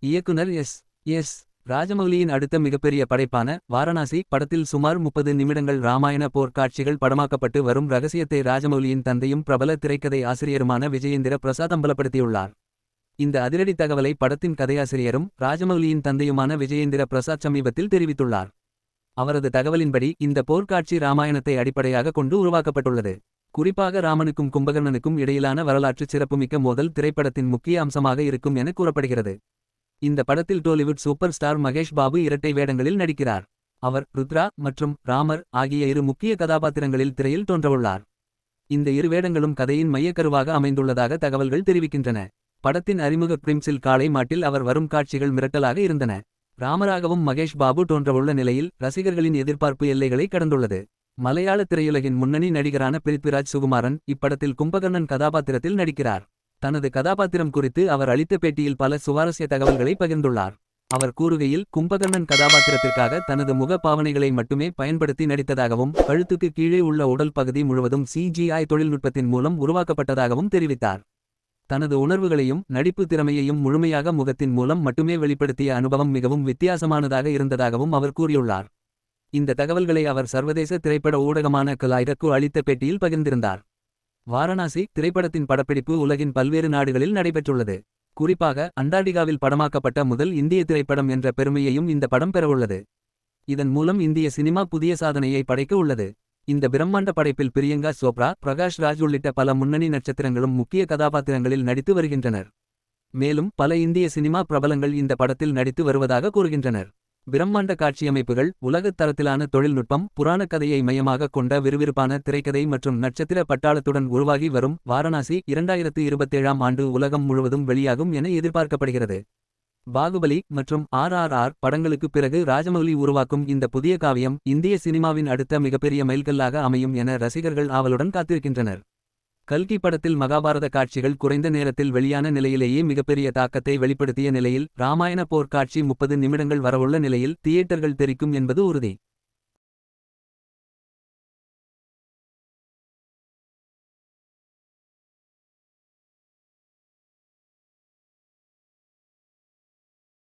இயக்குனர் எஸ். ராஜமௌலியின் அடுத்த மிகப்பெரிய படைப்பான வாரணாசி படத்தில் சுமார் 30 நிமிடங்கள் ராமாயண போர்க்காட்சிகள் படமாக்கப்பட்டு வரும் ரகசியத்தை ராஜமௌலியின் தந்தையும் பிரபல திரைக்கதை ஆசிரியருமான விஜயேந்திர பிரசாத் அம்பலப்படுத்தியுள்ளார். இந்த அதிரடி தகவலை படத்தின் கதையாசிரியரும் ராஜமௌலியின் தந்தையுமான விஜயேந்திர பிரசாத் சமீபத்தில் தெரிவித்துள்ளார். அவரது தகவலின்படி இந்த போர்க்காட்சி ராமாயணத்தை அடிப்படையாக கொண்டு உருவாக்கப்பட்டுள்ளது. குறிப்பாக ராமனுக்கும் கும்பகர்ணனுக்கும் இடையிலான வரலாற்று சிறப்புமிக்க மோதல் திரைப்படத்தின் முக்கிய அம்சமாக இருக்கும் என கூறப்படுகிறது. இந்த படத்தில் Tollywood super star Mahesh Babu இரட்டை வேடங்களில் நடிக்கிறார். அவர் ருத்ரா மற்றும் ராமர் ஆகிய இரு முக்கிய கதாபாத்திரங்களில் திரையில் தோன்றவுள்ளார். இந்த இரு வேடங்களும் கதையின் மையக்கருவாக அமைந்துள்ளதாக தகவல்கள் தெரிவிக்கின்றன. படத்தின் அறிமுக பிரிம்ஸில் காளை மாட்டில் அவர் வரும் காட்சிகள் மிரட்டலாக இருந்தன. ராமராகவும் மகேஷ் பாபு தோன்றவுள்ள நிலையில் ரசிகர்களின் எதிர்பார்ப்பு எல்லைகளை கடந்துள்ளது. மலையாள திரையுலகின் முன்னணி நடிகரான பிரித்விராஜ் சுகுமாரன் இப்படத்தில் கும்பகர்ணன் கதாபாத்திரத்தில் நடிக்கிறார். தனது கதாபாத்திரம் குறித்து அவர் அளித்த பேட்டியில் பல சுவாரஸ்ய தகவல்களை பகிர்ந்துள்ளார். அவர் கூறுகையில் கும்பகர்ணன் கதாபாத்திரத்திற்காக தனது முக பாவனைகளை மட்டுமே பயன்படுத்தி நடித்ததாகவும் கழுத்துக்கு கீழே உள்ள உடல் பகுதி முழுவதும் CGI தொழில்நுட்பத்தின் மூலம் உருவாக்கப்பட்டதாகவும் தெரிவித்தார். தனது உணர்வுகளையும் நடிப்பு திறமையையும் முழுமையாக முகத்தின் மூலம் மட்டுமே வெளிப்படுத்திய அனுபவம் மிகவும் வித்தியாசமானதாக இருந்ததாகவும் அவர் கூறியுள்ளார். இந்த தகவல்களை அவர் சர்வதேச திரைப்பட ஊடகமான கலாய்டக்கு அளித்த பேட்டியில் பகிர்ந்திருந்தார். வாரணாசி திரைப்படத்தின் படப்பிடிப்பு உலகின் பல்வேறு நாடுகளில் நடைபெற்றுள்ளது. குறிப்பாக அண்டார்டிகாவில் படமாக்கப்பட்ட முதல் இந்திய திரைப்படம் என்ற பெருமையையும் இந்த படம் பெறவுள்ளது. இதன் மூலம் இந்திய சினிமா புதிய சாதனையை படைக்க உள்ளது. இந்த பிரம்மாண்ட படைப்பில் பிரியங்கா சோப்ரா, பிரகாஷ் ராஜ் உள்ளிட்ட பல முன்னணி நட்சத்திரங்களும் முக்கிய கதாபாத்திரங்களில் நடித்து வருகின்றனர். மேலும் பல இந்திய சினிமா பிரபலங்கள் இந்த படத்தில் நடித்து வருவதாக கூறுகின்றனர். பிரம்மாண்ட காட்சியமைப்புகள், உலகத் தரத்திலான தொழில்நுட்பம், புராணக் கதையை மையமாக கொண்ட விறுவிறுப்பான திரைக்கதை மற்றும் நட்சத்திர பட்டாளத்துடன் உருவாகி வரும் வாரணாசி 2027ஆம் ஆண்டு உலகம் முழுவதும் வெளியாகும் என எதிர்பார்க்கப்படுகிறது. பாகுபலி மற்றும் RRR படங்களுக்குப் பிறகு ராஜமௌலி உருவாக்கும் இந்த புதிய காவியம் இந்திய சினிமாவின் அடுத்த மிகப்பெரிய மைல்கல்லாக அமையும் என ரசிகர்கள் ஆவலுடன் காத்திருக்கின்றனர். கல்கி படத்தில் மகாபாரத காட்சிகள் குறைந்த நேரத்தில் வெளியான நிலையிலேயே மிகப்பெரிய தாக்கத்தை வெளிப்படுத்திய நிலையில் ராமாயண போர் காட்சி 30 நிமிடங்கள் வரவுள்ள நிலையில் தியேட்டர்கள் தெரிக்கும் என்பது உறுதி.